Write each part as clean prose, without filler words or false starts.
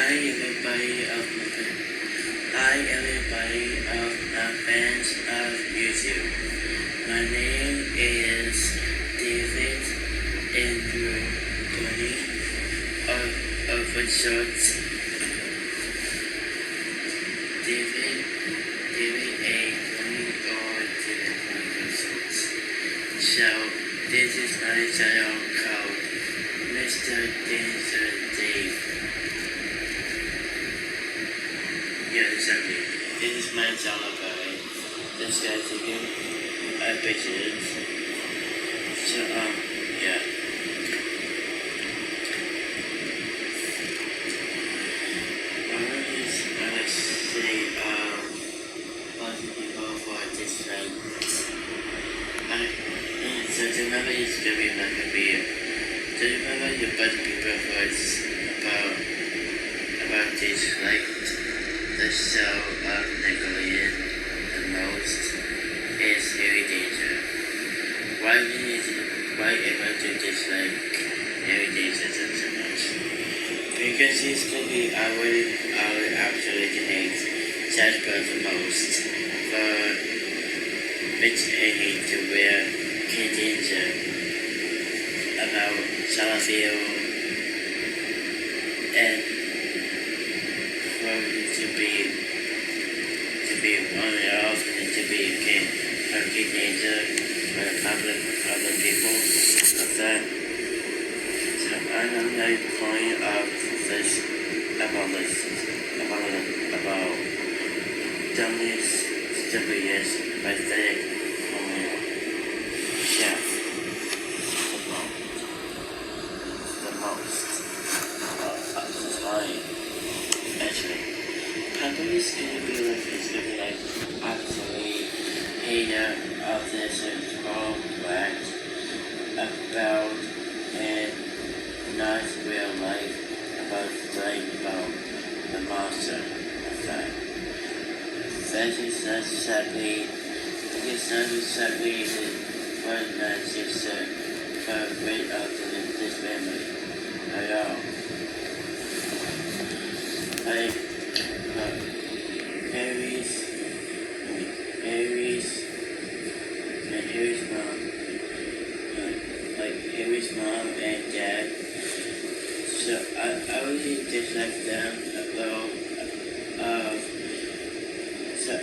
Hi everybody of my fans of YouTube. My name is David Andrew Bunny of a short David A. Bunny or David Bunny shorts. So this is my channel called Mr. Dancer Dave. Yeah, exactly. This is my channel, guys. This guy's taking pictures. So, yeah. I would say, lots of people for this, so remember it's gonna be like a video. So remember the bunch of people was about this, the show of Nickelodeon the most is Harry Danger. Why ever do dislike Harry Danger so much? Because he's gonna be I would actually hate Jasper the most for which I hate to wear Kid Danger about Salafio and to be on and off and to be a kid danger for the public other people of that. So I don't know the point of this about dumbest stupidest pathetic comment. Yeah. The most. It's fine. Actually. Companies gonna be actually hater of this correct about and not real life about the monster of that. That is not exactly what not just for rid of this family at all. Harry's mom and dad. So I really dislike them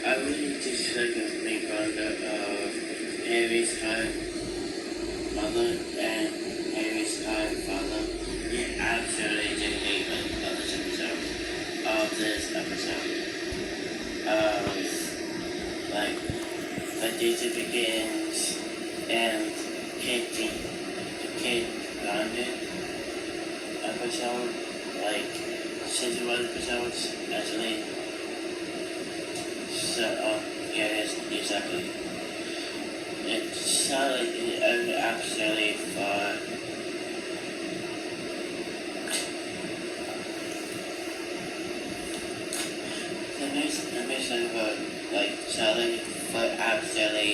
I really dislike the main brother of Harry's mother and Harry's father. He absolutely did hate this episode. The Daisy begins and Kate London episode, season 1 episodes, actually. So, yeah, exactly. It sounded like it actually for the next about Charlie for actually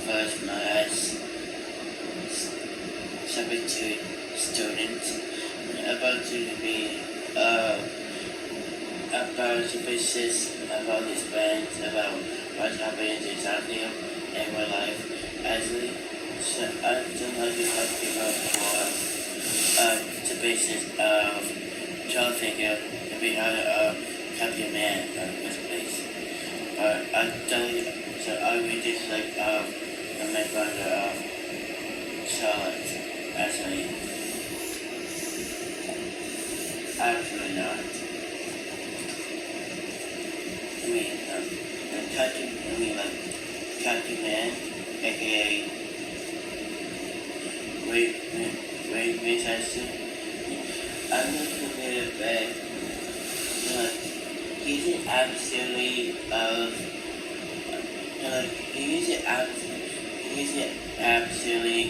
first months substitute students about to be about to persist about his friends about what's happening to Charlie and real life. Actually, so I don't like to help people for the basis of Charlie figure to be how Captain Man in this place. I really dislike the main brother of Charlotte, actually. Absolutely not. Captain Man, aka Ray Manchester. I'm not familiar with that. He's absolutely absolutely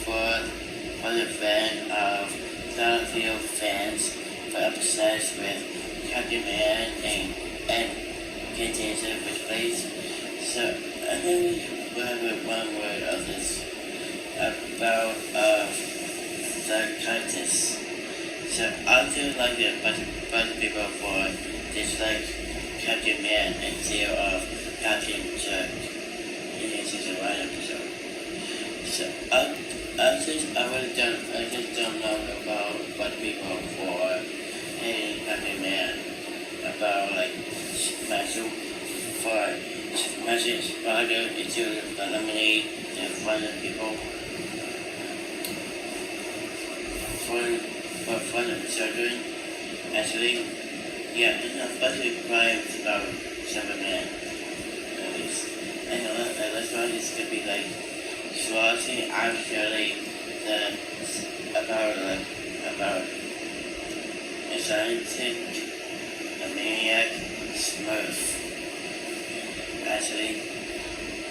for the fan of Starfield fans for obsessed with Captain Man and Cantasia which place. So I think we have one word of this about the Countess. So I feel like a bunch of people for dislike Captain Man instead of Captain Jack in the season 1 episode. So I just don't know about what people for hating Captain Man about like smashing spider into eliminate the fun of people for fun of children. Actually, yeah, it's not especially crimes about Superman. At least. And that's why this could be like watching actually about a scientific, a maniac, Smurf. Actually,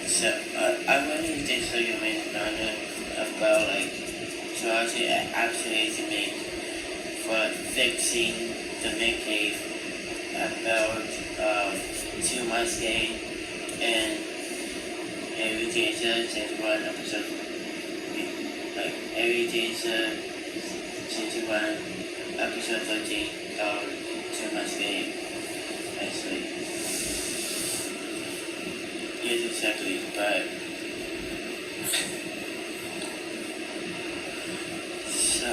so I really think so you made about like trying actually to make for fixing the main cave about 2 months game and every teacher change 1 episode like every teacher change 1 episode 13 called 2 months game actually. Yes, exactly, but so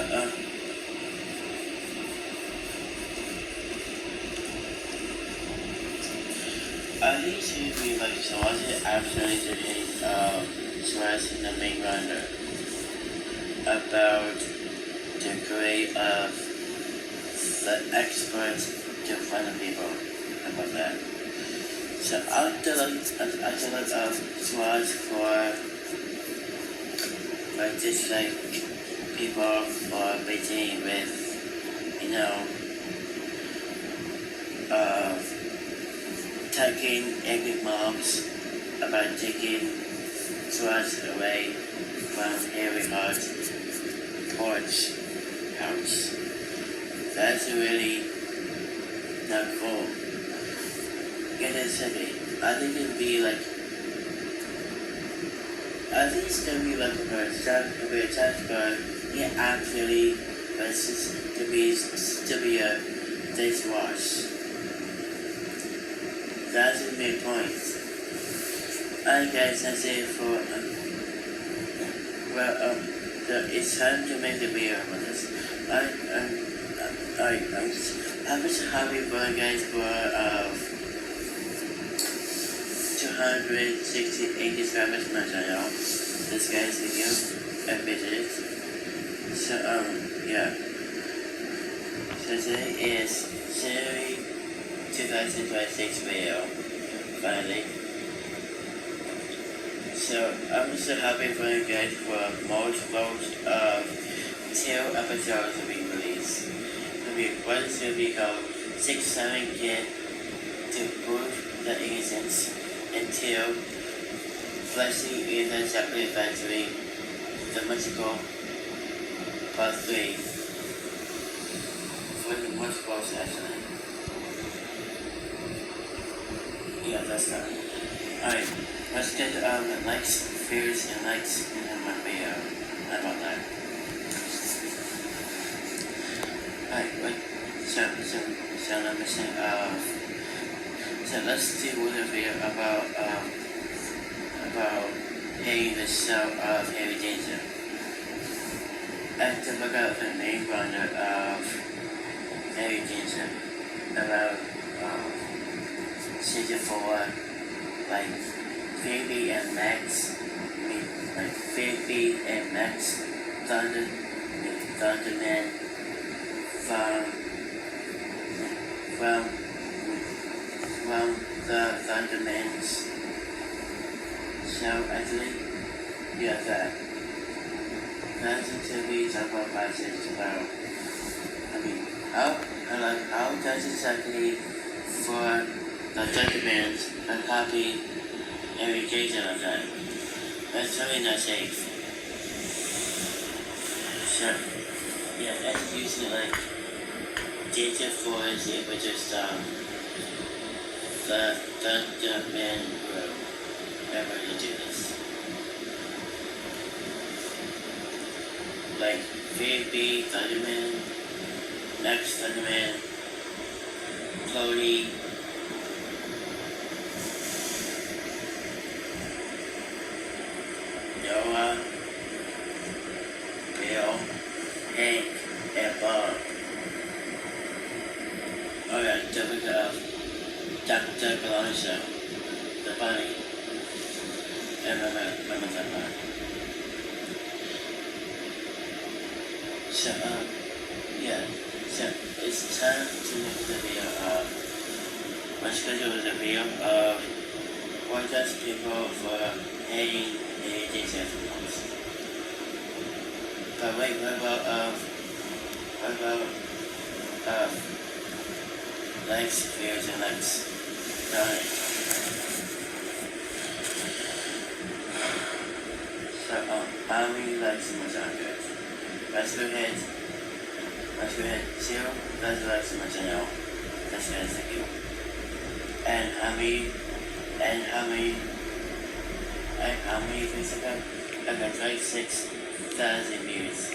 I think it should be like so was it actually today stress in the main runner about the grade of the experts to find the people about that. So I feel like SWAT for like just like people for Beijing with taking epic mobs about taking SWAT away from Harry Hart's porch house. That's really not cool. Get it simply. I think it'd be like I think it's gonna be like a very touch, but yeah, actually, but it's just to be a face wash. That's the main point. Alright guys, that's it for it's time to make the video on this. I'm just happy for you guys for 268 subscribers to my channel. This guy's video and visit. So yeah. So today is January 2026 video. Finally. So I'm so happy for you guys for most of 2 episodes to be released. One should be called 6-7 Kid to prove the innocence. And 2, fleshing in the chocolate factory, the musical, part 3, for the musical session. Yeah, that's that. Alright, let's get the likes, views, and likes in my video. How about that? Alright, so let me say, so let's do a video about hating the show of Heavy Danger. And to look at the main runner of Heavy Danger about season 4, like Phoebe and Max, Phoebe and Max Thunderman from the Thundermans. So actually, yeah, that's to be talked about about. How does exactly for the Thundermans a copy every occasion of that? That's really not safe. So yeah, that's usually like Danger Force, it was just the Thunderman will never to do this. Like Phoebe, Thunderman, next Thunderman, Cody, Noah, Bill, Hank, and Bob. Alright, Jessica, Dr. Alonso, the bunny, and Mama Zappa. So, yeah, so it's time to make the video of, my schedule is a video of what does people for hating the most. But wait, what about likes, views, and likes? Alright. So, how many likes in my channel? Let's go ahead. Zero, that's likes in my channel. That's good, thank you. And how many views I got? I got like 6,000 views.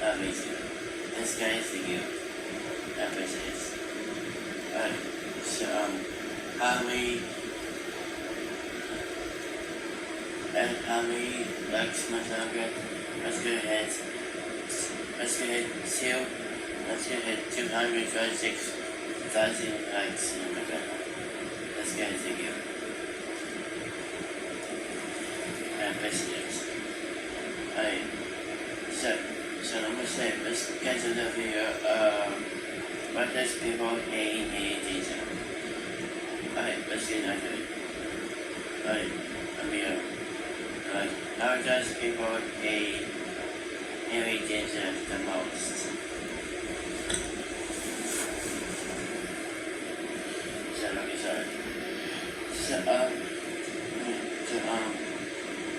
Amazing. This guy is thank you. I appreciate it. Alright, so how many likes my channel got? Let's go ahead. Zero. Let's go ahead. 226,000 likes in my channel. That's good, thank you. I appreciate it. Alright, so I'm gonna say, let's get to the video what does people hate in detail. Alright, let's get into it. Alright, how does people hate Harry Ginger the most?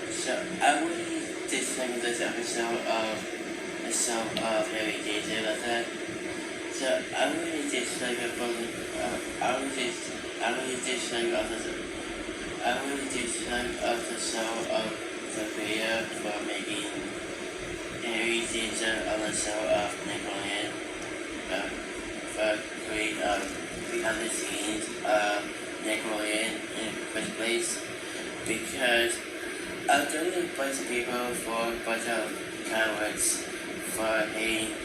So I really dislike this episode of Harry Ginger like that. So I really dislike the show of the video for making Harry Ginger on the show of Nickelodeon for creating behind the scenes of Nickelodeon in the first place, because I don't think a bunch of people for a bunch of cowards for hating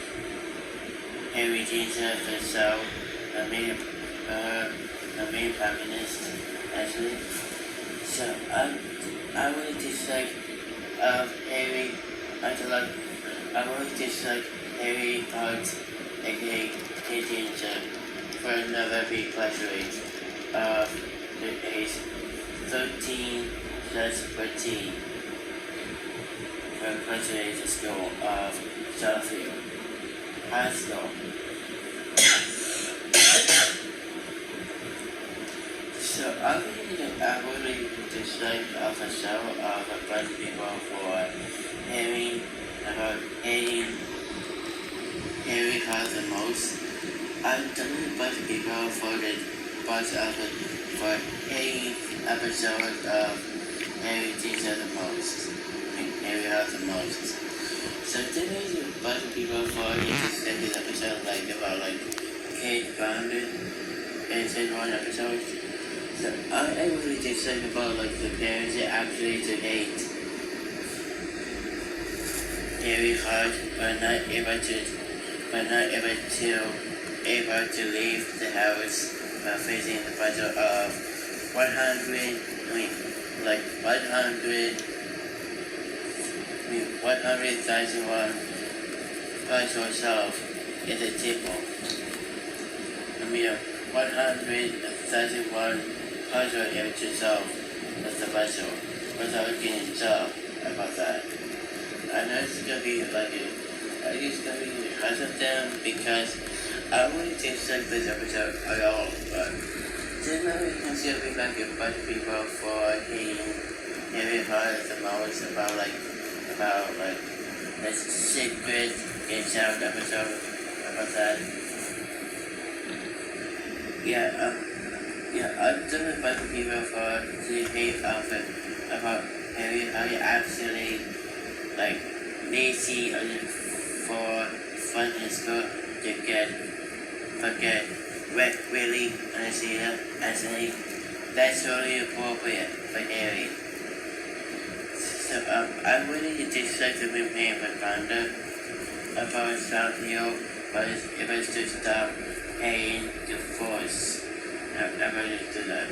Harry Ginger the show, the main protagonist actually. So I really dislike Harry. I really dislike Harry Hunt, aka Harry Ginger, for another replacement of the age 13/14 for graduating the school of Sheffield High School. So I really dislike the show of a bunch of people for hating Harry Hunt the most. I don't a bunch of people for hating episodes of Harry Ginger the most. Harry Hunt the most. So there is a bunch of people for this episode about Kate Grounded and said one episode. So I really dislike about the parents that actually to hate Harry Hunt but not able to leave the house facing the budget of 100,000 won plus yourself in the table. 100,000 won plus yourself as the vessel without getting a job about that. I know it's gonna be hard of them because I wouldn't dislike this episode at all, but generally consider me a bunch of people for hating Harry Hunt the most about the secret inside episode about that. I've done a bunch of people for the hate outfit about Harry Hunt actually lazy for fun in school to forget really honestly I say that's really appropriate for Harry. So I really dislike the movie with Rhonda about Southfield, but it was to stop paying the force. I really do that.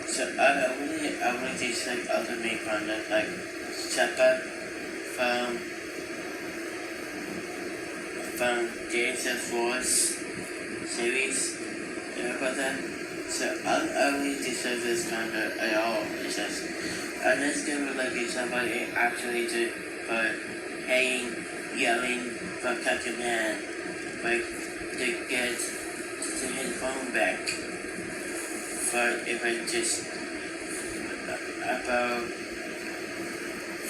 So I really dislike other main Rhonda like Shepard from Days of Force series. You know about that? So I really dislike this Rhonda at all. It's just unless there was like somebody actually do for paying, yelling for Captain Man, like to get to his phone back. For it was just about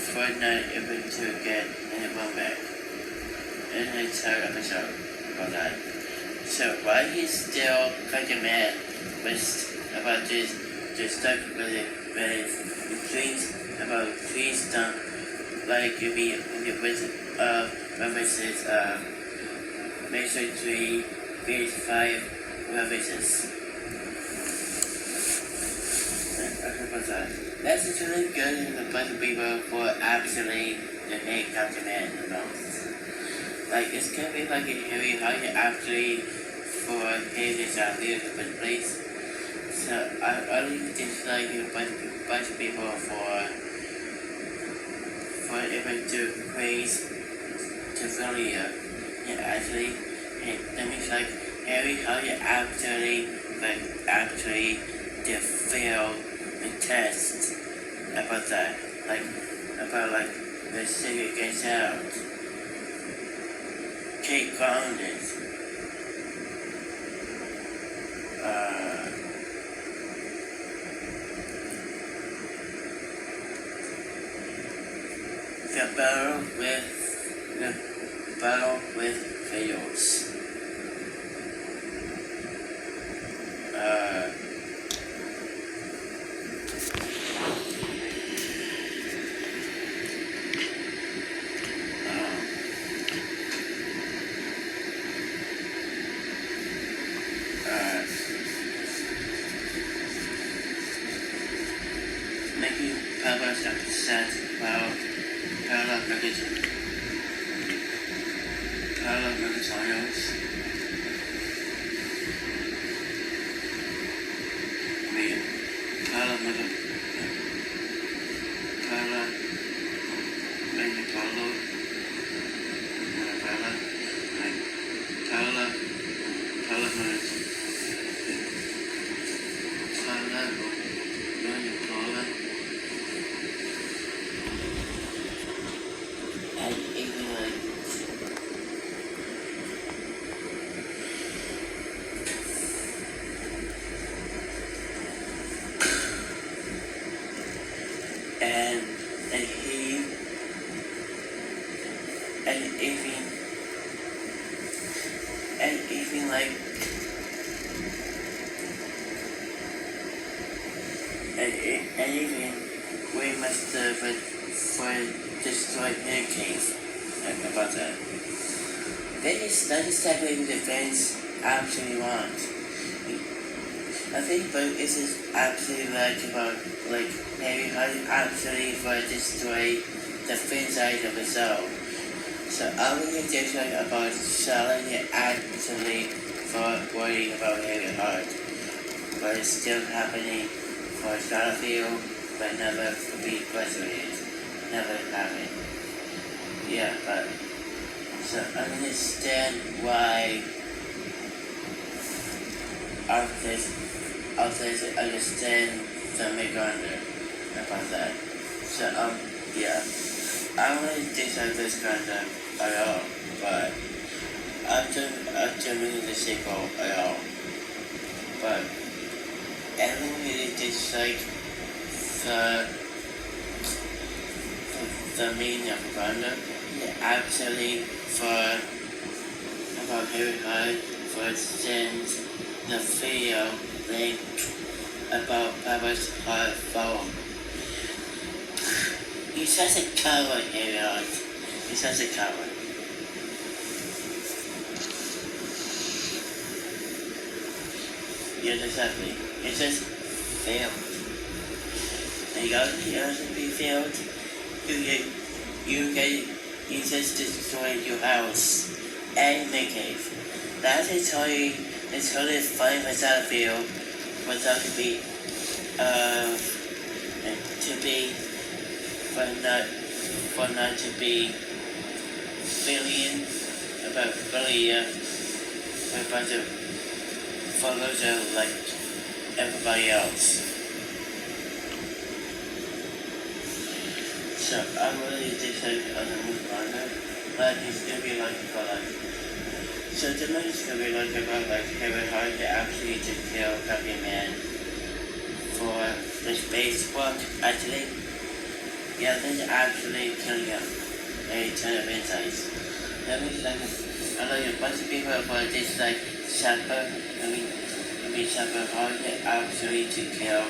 Fortnite able to get his phone back. In the entire episode about that. So why he's still Captain Man was about just stuck with it with dreams about trees done like if it was references Measure 3, Phase 5 references. That's really good and a bunch of people for actually the hate Captain Man the most. Like it's gonna be like a heavy how you actually for hating this idea in the first place. So I really dislike a bunch of people for even to praise to failure. Yeah, actually, that means like Harry, how you actually to fail the test about that, about the city gets out. Kate grounded. The battle with fails. Making Pablo's upset about Pablo Mercantilios. Pablo and even we must for destroy pancakes about that. That is exactly the defense actually wants. I think but this is actually about maybe how to actually for destroy the fin side of the cell. So I will just about selling it actually for worrying about Harry Hart. But it's still happening for Starfield, but never be graduated. Never happened. Yeah, but so I understand why artists understand the McGrunder about that. So yeah. I don't really dislike this concept at all, but after reading the sequel at all. But I don't really dislike the meaning of Rhonda. Yeah, actually for about Harry Hart for instance the video link about Papa's heart phone. He's such a coward, Harry Hart. He's such a coward. Yes, exactly. It just failed. And you also be failed. You get, you just destroyed your house and the cave. That's a totally fine without feel, without to be, for not to be billion, about billion, about to follow like everybody else. So I really dislike other movie manga, but it's gonna be like about like. So the movie's gonna be like about like Harry Hart to actually to kill Captain Man for the space walk. Actually, yeah, this is actually killing him. A ton of insights. That means like a lot of bunch of people for this like suffer. Suffer hard actually to kill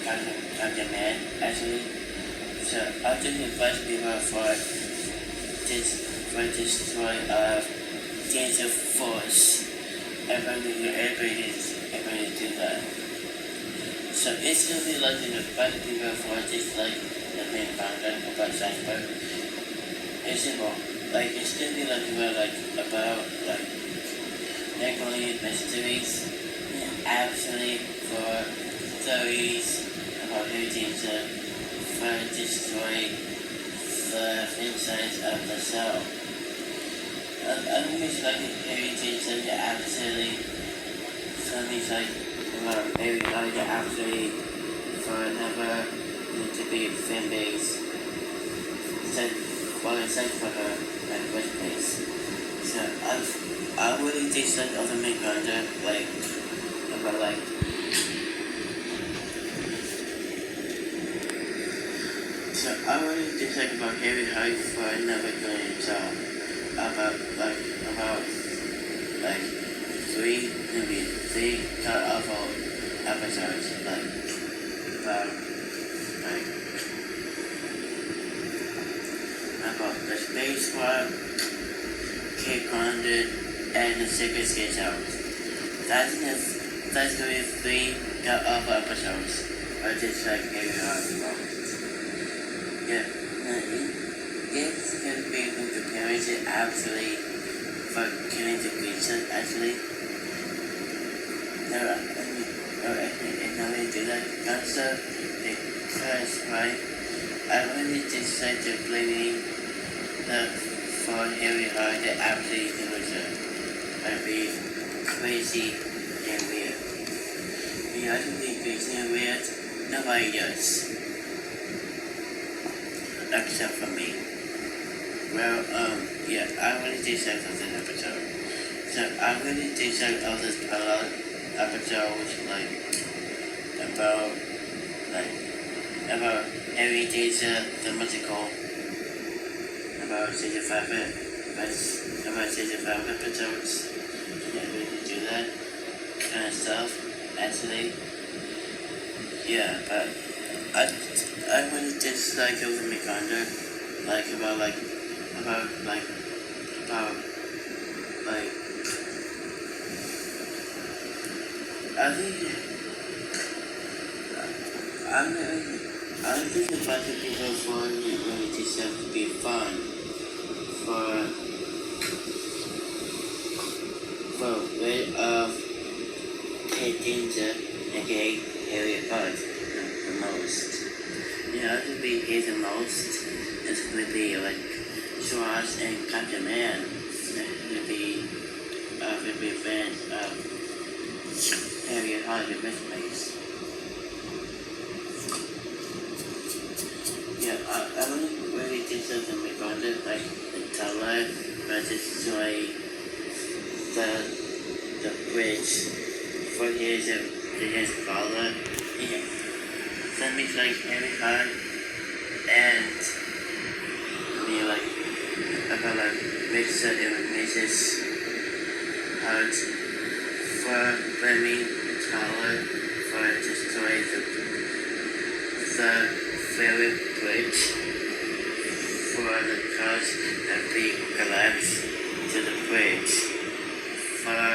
Captain Man actually. So I'll just advise people for destroy Danger Force. Everybody do that. So it's gonna be like an advice people for just like the main manga about cyber. It's simple. Like it's gonna be about Nickelodeon mysteries and actually for theories about who Danger for destroying the insides of the cell. I think it's like a heritage that actually something's like maybe like actually for never to be fan base except for her at the first place. So I really dislike other main content about like so I really dislike about Harry Hyde for never going to tell about three cut off episodes about the space walk, Cape Grounded, and the Secret Sketch Out. That's gonna be three cut off episodes. I just like Harry Hyde about. Yeah, it's gonna be with the parents that actually for killing the creature actually. And now they do that also because right, I really just like to blaming the for Harry Hart that actually it was be crazy and weird. You know, to be crazy and weird, nobody does. Except for me. Well, yeah, I really dislike this episode. So I really dislike all this pilot episodes about Harry Danger the musical, about 65 episodes. Yeah, we can do that kind of stuff. Actually, yeah, but I really dislike over Mikanda, I think a bunch of people for really just have to be fun for way of Danger aka Harry Potter the most. You know, it would be here the most. It's going to be like Schwartz and Captain Man. It would be fans of Harry Potter in this place. Yeah, I wouldn't really do something with Ronda, like the tower, but destroy the bridge for his father. Yeah. Something like Harry Potter and about Mr. and Mrs. Hart for blaming the tower for destroying the fairy bridge for the cause of the collapse to the bridge for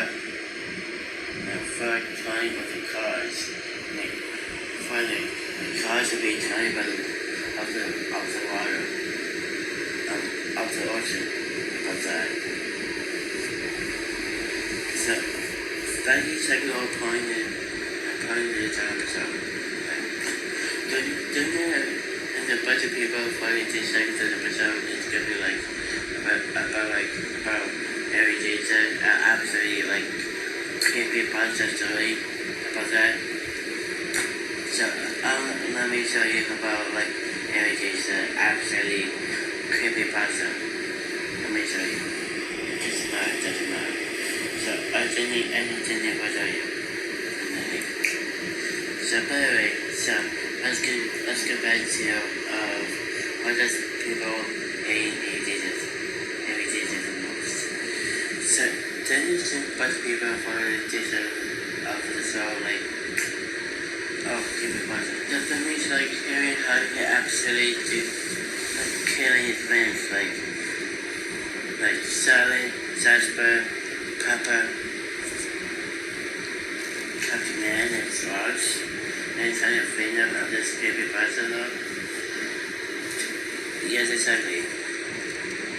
tiny but the cars. Like, for the cars to be tiny but of the water, of the ocean, of that. So, that is like the whole point of this episode. Don't and a bunch of people fighting this like the episode is gonna be like about Mary Jane said absolutely like creepypasta story about that. So let me show you about like Mary Jane's absolutely creepypasta. Let me show you. Doesn't matter. So I didn't show you. So by the way, let's get back to what does people hate Mary Jesus the most. So then it's a bunch of people for this of the show like creepypasta. That means like hearing how he actually do like killing his friends like Sally, Jasper, Pepper, Captain Man and George. And kind of freedom of this creepypasta though. Yes, exactly.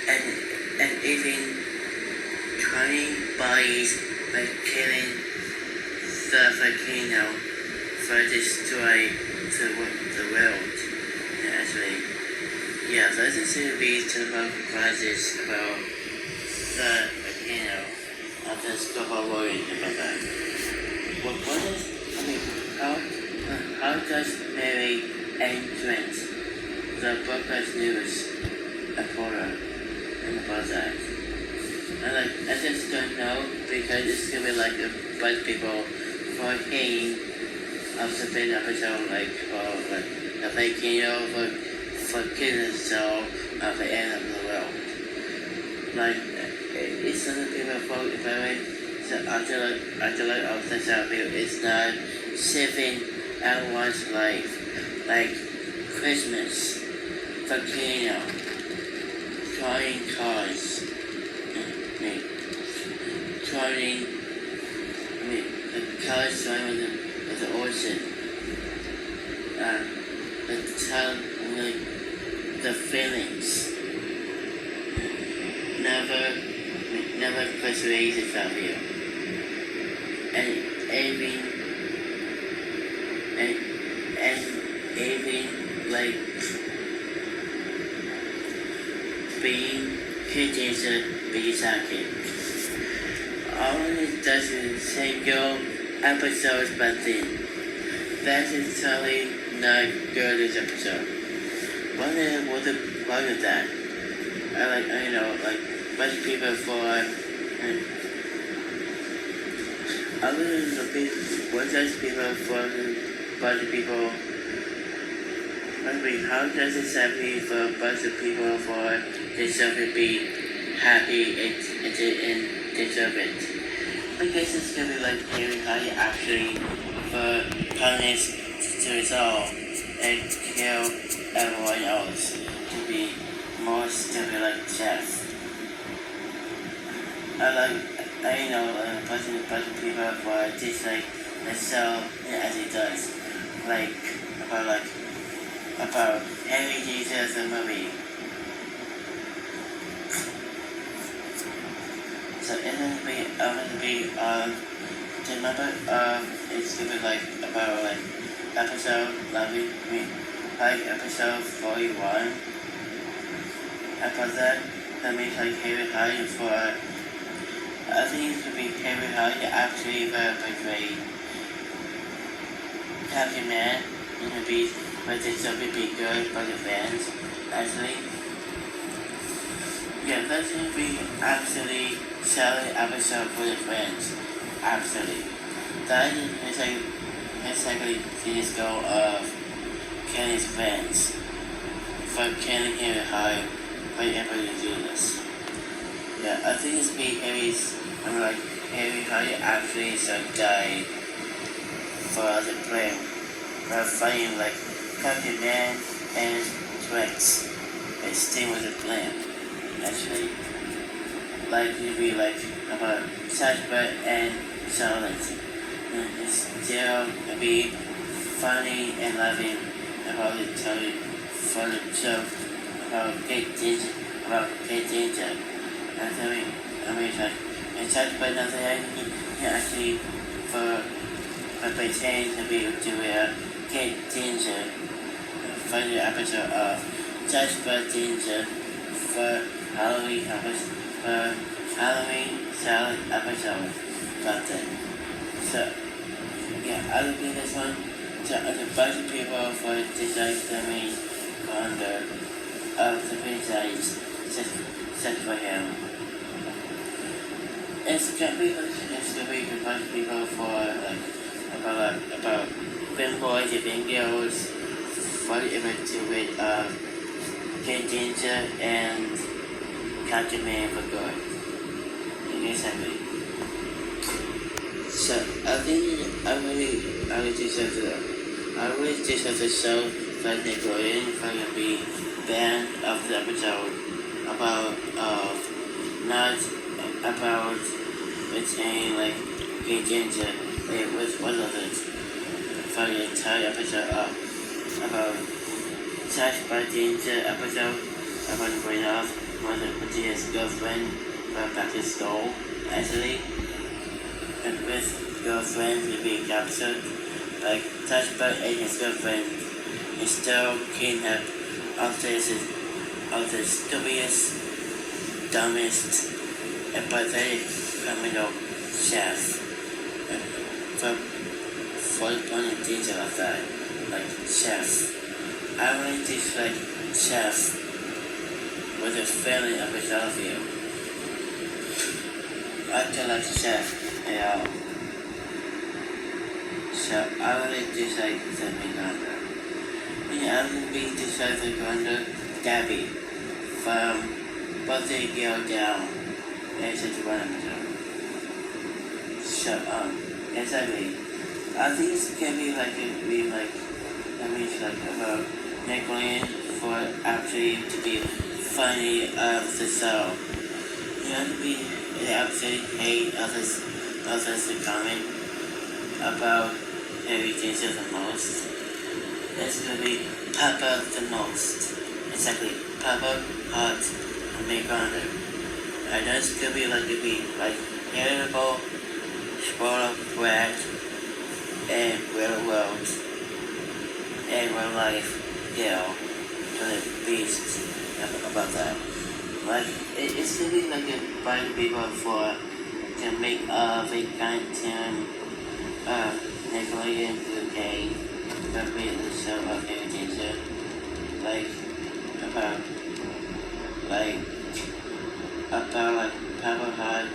And even trying bodies by killing the volcano for destroy the world. And actually, yeah, so this is going to be about classes about the volcano of the global warming about that. What is, I mean, how does Mary Trent, the broadcast news reporter, and about that? I just don't know because it's gonna be like a bunch of people for hating of the big episode like the volcano for killing the soul of the end of the world. Like it's some people vote very so after like of the view it's not saving everyone's life, like Christmas, volcano, flying cars, the cars flying with the ocean, the town, the feelings, never persuades itself you, and even like being kids be talking. All it does is single episodes, but then that is totally not good this episode. What is that? I know bunch of people for other than the people, what does people for bunch of people? How does it happen for a bunch of people for themselves to be happy and deserve it? I guess it's gonna be like hearing how you actually for punish to resolve and kill everyone else to be more stupid like Jeff. I know a bunch of people for just like the show as it does. About Henry Jesus the movie. So it's gonna be remember it's gonna be like about like episode episode 41. After that means like Harry Hyde for I think it's gonna be Harry Hyde actually portray Captain Man in the beast. But it's going to be good for the fans, actually. Yeah, that's going to be absolutely solid episode for the fans, absolutely. That is exactly the goal of Kenny's fans, for Kenny Harry High, for able to do this. Yeah, I think it's be Harry High actually should die for the plan, for fighting like Captain Man and Rex. It still was a plan, actually. Like to be like about Jasper and Charlotte. and it's still be funny and loving about the story for the joke about Kate Ginger. And I mean, it's such but nothing he actually for pretending to be Kate Ginger for the episode of Judge by Ginger for Halloween salad episode about that. So yeah, I will be this one to a bunch of people for design the main founder of the franchise set for him. It's gonna be a bunch of people for about film boys and film girls for the event Kate Ginger and Captain Man for good. Exactly. So I think I really just have to show that Nickelodeon gonna be banned of the episode about not about retaining like Kate Ginger. It was one of it for the entire episode about Touched by Ginger episode about going off with his girlfriend back to school actually, and with girlfriend being captured, like Touched by and his girlfriend is still kidnapped of the stupidest, dumbest, and pathetic criminal chef for the point of danger of that, like chef. I want to like chef with a feeling of myself here. I feel like chef, so I want to just like something under. I want to be just like under Gabby from Birthday Girl Down and such one episode. So exactly. I think it's gonna be like about Nickelodeon for actually to be funny of the show. You have to be the episode 8 of this comment about Harry Ginger the most. It's gonna be Papa the most. Exactly. Papa, Hot, and McGonagall. I know it's gonna be like irritable, spoiled brat, and real world, and real life, to the beast about that. Like, it's gonna be like a bunch of people to make the content Nickelodeon UK that made the show of Harry Ginger. About Papa Hot.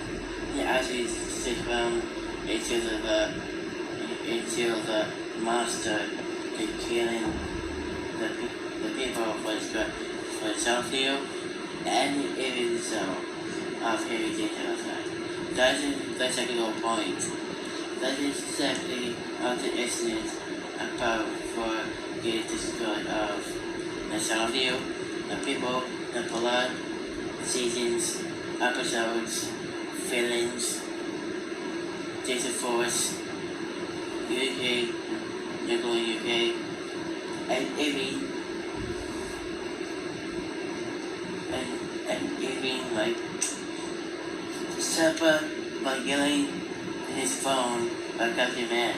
He actually sits around into the monster and killing the people for Southfield and even so of Harry Ginger outside. That's a good point. That is exactly the incident about for getting destroyed of the Southfield, the people, the blood, seasons, episodes, feelings, Jason Force, UK, Nickelodeon UK, and even like Supper by yelling in his phone by Captain Man,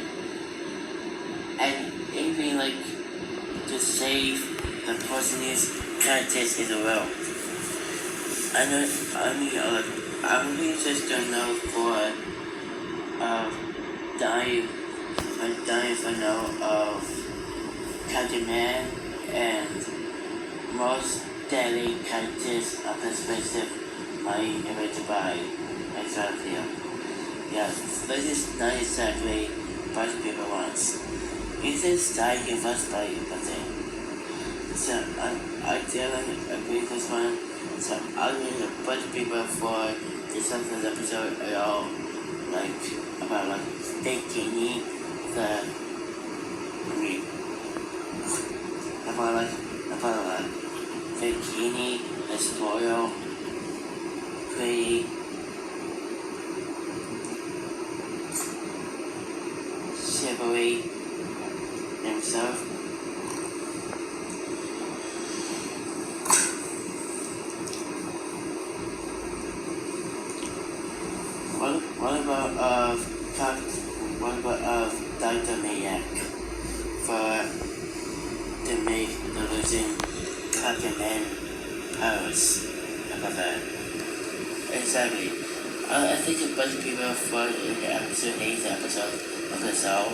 and even like to save the person's characters in the world. I really just don't know for dying for know of Captain Man and most deadly characters of the spaceship I invented by Exodia. Yes, this is not exactly what people want. It is dying in first place, but then. So I definitely agree with this one. So I mean a bunch of people for this episode at all, about taking the about bikini, the spoil, pretty, separate themselves. What about Dr. Maniac for to make the losing Captain Man powers? How about that? Exactly. I think a bunch of people thought in the episode 8 episode of the show.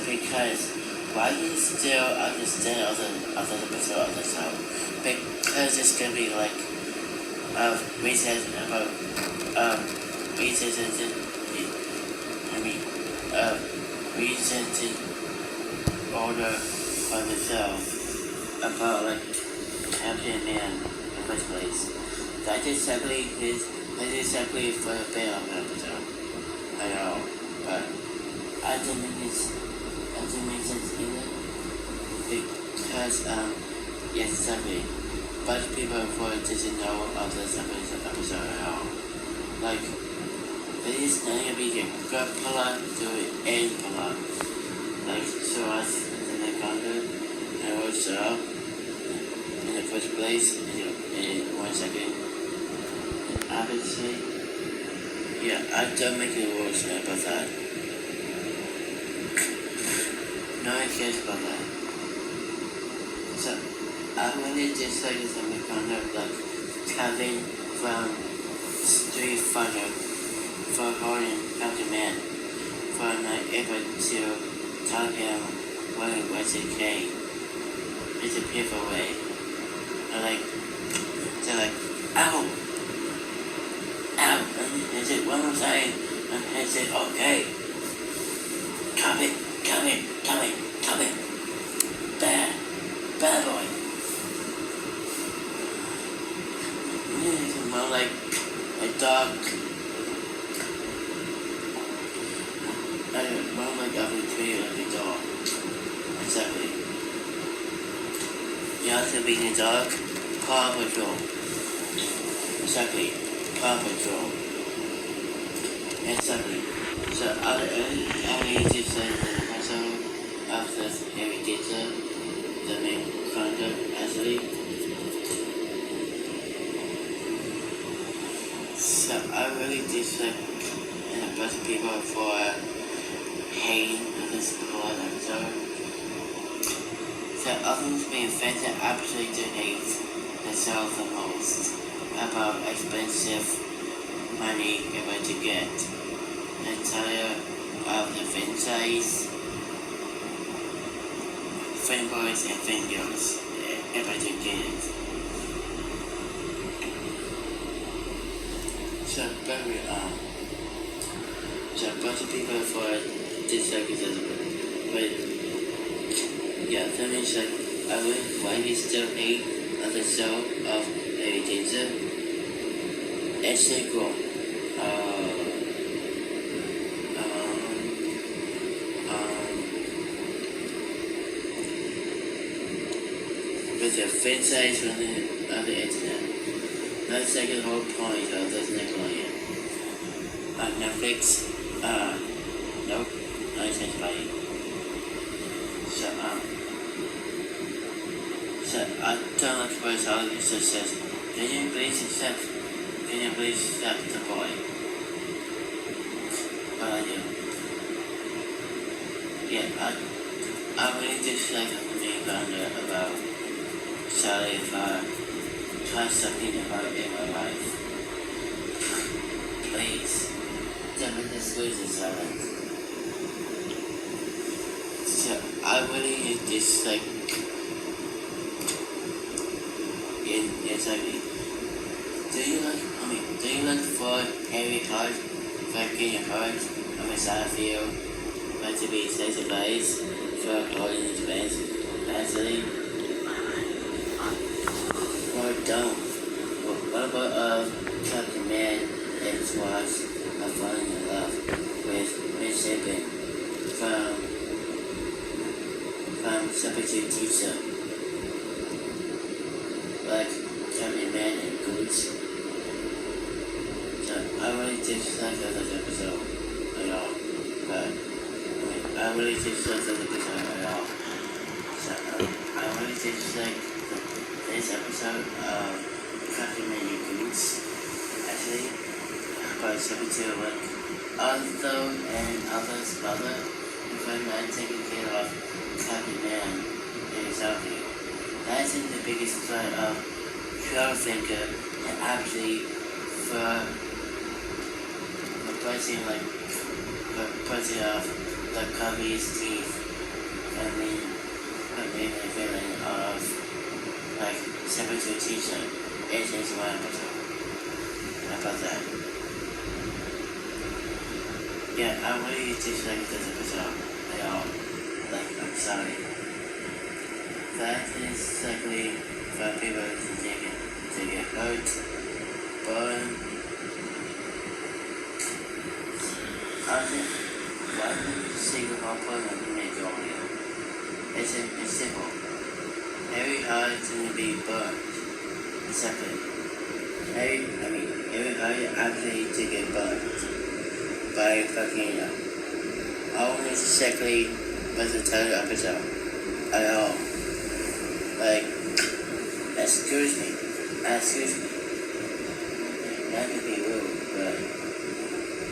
Because why do you still understand other episode of the show? Because it's gonna be like reasons about reasons order of the show about like Captain Man in the first place. That is simply for the bit of the episode. I know, but I didn't make sense either. Because yes, exactly. But people didn't know of this episode at all. Like, there is nothing to be a good plot to end plot. Like, show us in the content and also in the first place in 1 second. Obviously, yeah, I don't make any rules about that. No one cares about that. So, I really dislike some content like Kevin from Street Fighter for holding Captain Man for not able to tell him what it was okay. It's a beautiful way. They're like, ow! Ow! And said, what am I saying? And I said, okay. Come in. Bad boy. It's more like a dog. More like a tree like a dog. Exactly. You have to be a dog. Paw Patrol. Exactly. Paw Patrol. Exactly. So I need to say the episode of this heavy data, the main content actually. So I really dislike a bunch of people for hating this whole episode. So others being fans that absolutely hate the show the most about expensive money able to get. The entire of the franchise, fanboys and fangirls able to get it. So very so a bunch of people for this episode, but yeah, that means like why we still hate the show of a teaser. It's so cool. With the franchise on the internet. That's like the whole point of this Nickelodeon. Netflix, nope, not intended by you. So I don't like first all this says, can you please accept the boy? But I do. Yeah, I really dislike the main founder about sorry if I try something about it in my life. Please, don't make this losing silent. So I really dislike exactly. Do you like for Harry Hart fucking your heart on the side of you like to be safe advice for holding his pants naturally? Or don't. What about Captain Man and his wife are falling in love with Mississippi from substitute teacher? Like Captain Man and Gooch. So I really dislike that episode at all. I really just love the episode at all. So I really just like this episode of Captain Menu Boots. Actually, about 72 like although and others mother, if I'm not taking care of Captain Man is healthy. That's in the biggest threat of Finger and actually for replacing of the Cubby's teeth and then being a villain of like 72 t-shirt. It is one episode. How about that? Yeah, I really dislike this episode at all. Like, I'm sorry. That is likely for people to get hurt, but one single component can make all here. It's simple. Very hard to be burned. Second, very hard actually to get burned by volcano. Almost exactly was the title episode at all. Like, excuse me. Not to be rude, but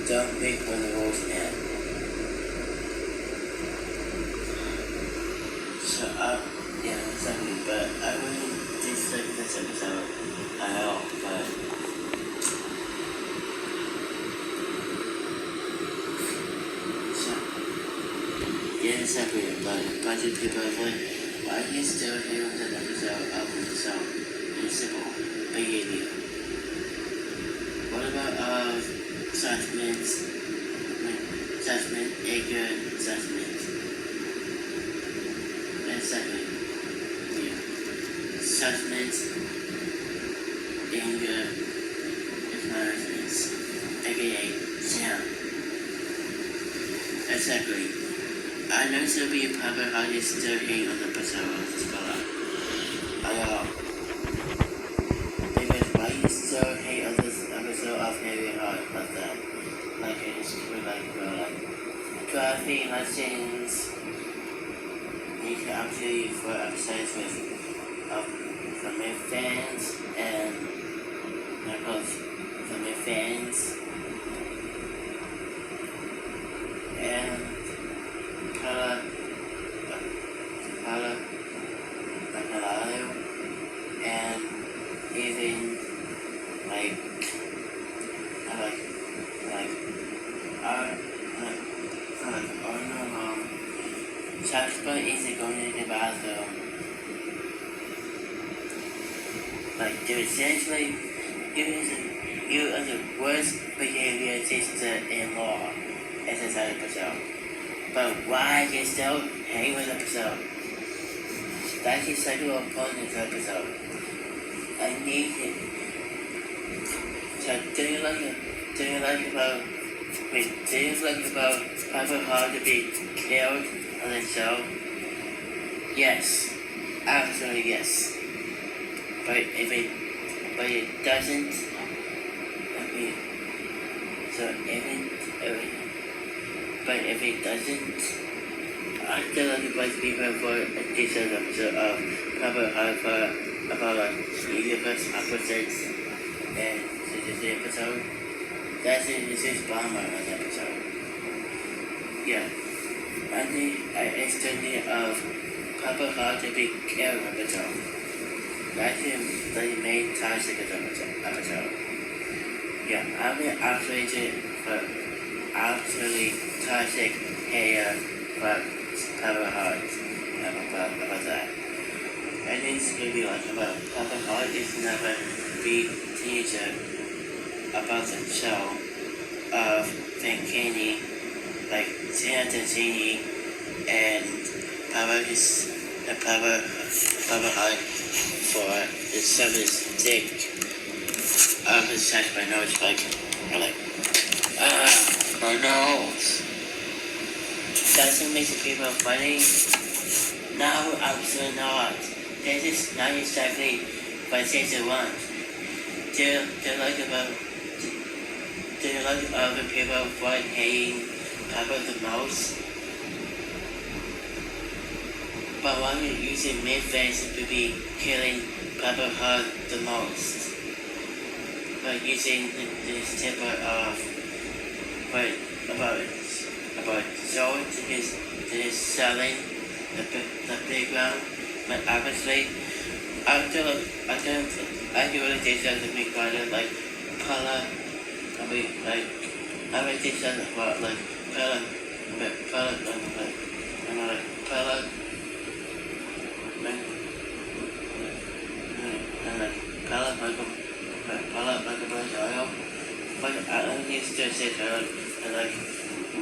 don't break one of the rules, man. So, yeah, exactly, but I really dislike this episode at all, but so, yeah, exactly, but a bunch of people are like, why are you still here with an episode of the show? It's simple, behavior. What about, judgment, anger, judgment. Exactly. Yeah. Judgment, anger, acknowledgements, aka Sam. Exactly. I know this will be a proper how you still hang on the episode of the scholar. Because why you still hate on this episode of Harry Hart like that? Like it's like driving lessons. You can actually for episodes with from your fans and from your fans and color and even like Shakespeare is going to the bathroom. Like, dude, seriously, you are the worst behavior sister-in-law in this episode. But why you still hate with episode? That's your sexual opponent's episode. I need it. So, do you like about Papa Hall to be killed on the show? Yes. Absolutely yes. But if it doesn't, but if it doesn't, I still like to blame people for a decent episode of Papa Hall about universe opposites and this episode. That's it, this is Bomber on the episode. Yeah. I think it's the need of Papa Hall to be killed episode. That's the main toxic episode. Yeah, I'm actually toxic hair for Papa Hall about that. I think it's gonna be like about Papa Hall is never be teacher about the show of Fankini, like Santini and Papa High for the seventh dick of his sex my nose my nose. Doesn't make the people funny? No, absolutely not. This is not exactly what season one. Do you like other people for hating Papa the most? but why are you using mid-phase to be killing Papa Hug the most? By using this type of about showing to his selling the playground, but obviously I really think that the big brother like Pala, I really think that about like Pala, but I only used to say like,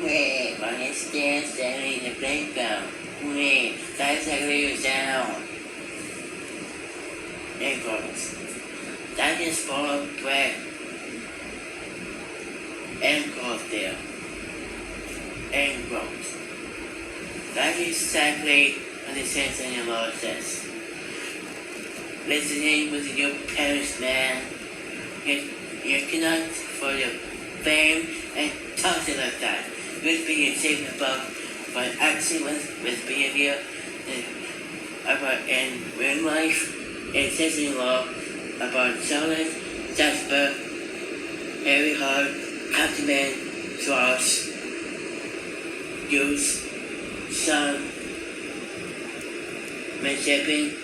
wait, my stand standing in the playground. Wait, that's exactly your sound. It goes. That is full of bread. And goes there. And grows. That is exactly what the sense in your Lord says. Listening with your parents, man. You cannot for your fame and talking like that. With being ashamed about acting with behavior about in real life and says in law about Charlotte, Jasper, Harry Hart, Captain Man, Josh, Goose, Sean, Shipping,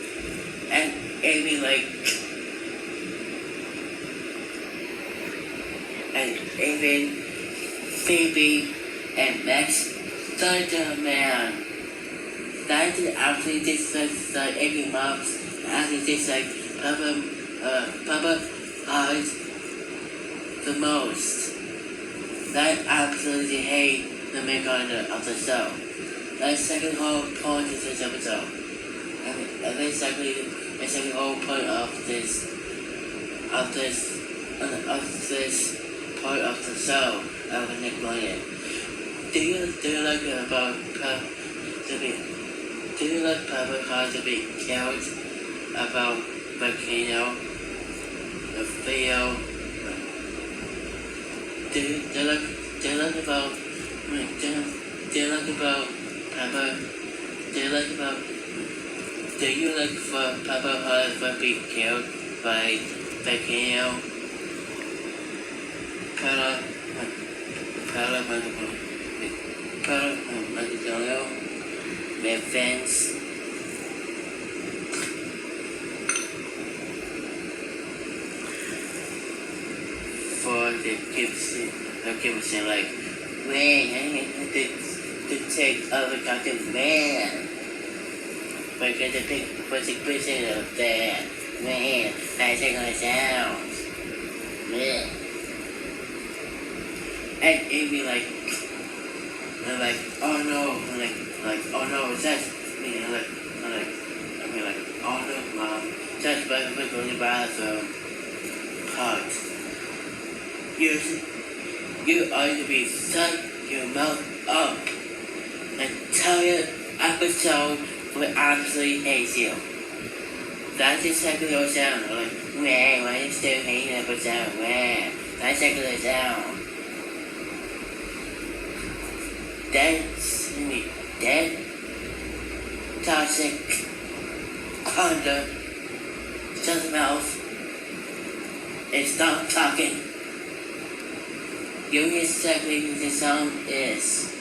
and Amy and even Phoebe and Max Spider-Man. That is actually just like every month, actually just like Papa hides the most. That absolutely hate the maker of the show. That's second whole point of this episode. And that's exactly the second whole point of this part of the show of Nick Ryan. Do you like about do you like Papa how to be killed about volcano, the video? Do you like about Papa? Do you like for Papa how to be killed by volcano? Their fans for the kids saying like, wait, I need to take other content, man. Because the big percent of that, man, I take on the sounds, man. And it'd be like, oh no, like, oh no, it's that me, I'm like, oh no, mom, just by the going to the bathroom, hot. You ought to be shut your mouth up and tell your episode will actually hate you. That's exactly what sound, like, man, why you still hating episode, man, that's exactly the sound. Dead, toxic, conduct, shut the mouth, and stop talking. You exactly who the sound is.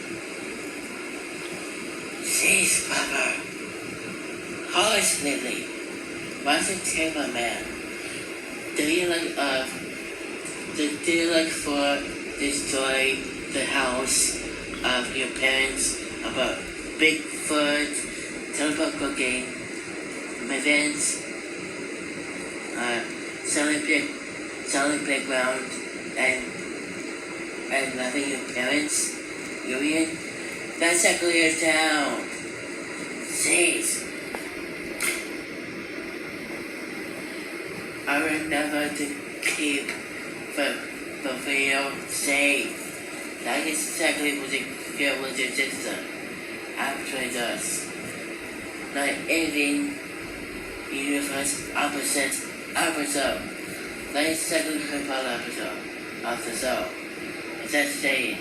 Jeez, Papa. Hush, Lily. What's the table, man? Do you like for destroy the house of your parents about Bigfoot, teleport cooking, events, selling playground, and loving your parents, Julian? That's a clear town. Jeez. I remember to keep the video safe. That is exactly what the geology system actually does. Not ending universe opposite episode. That is exactly the part episode of the show. Just saying.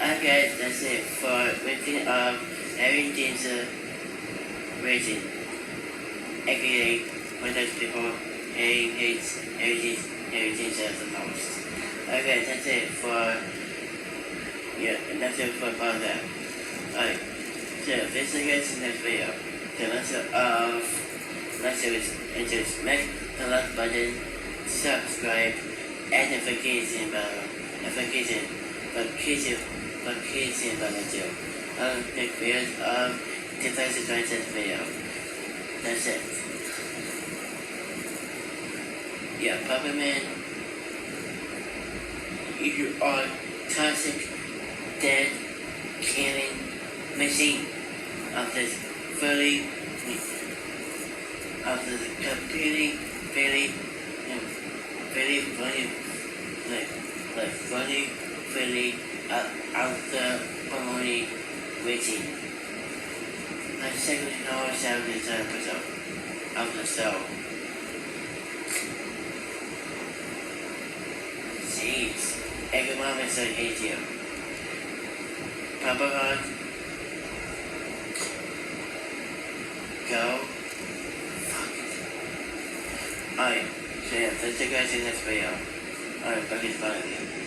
I guess that's it for rating of everything's rating, aka when those people hates everything sells the most. Okay, that's it for part of that. Alright, so this is you guys in this video. So let's smash the like button, subscribe, and the notification button too. Make videos of devices during this video. That's it. Yeah, Puppet Man, you are toxic, dead, killing machine of this fully, of this completely, very funny, really out the harmony waiting. My second hour 70 episode of the show. Jeez, every moment I hate you. Papa Rock, go. Fuck it. Alright, so yeah, that's the guys in this video. Alright, back in front of you.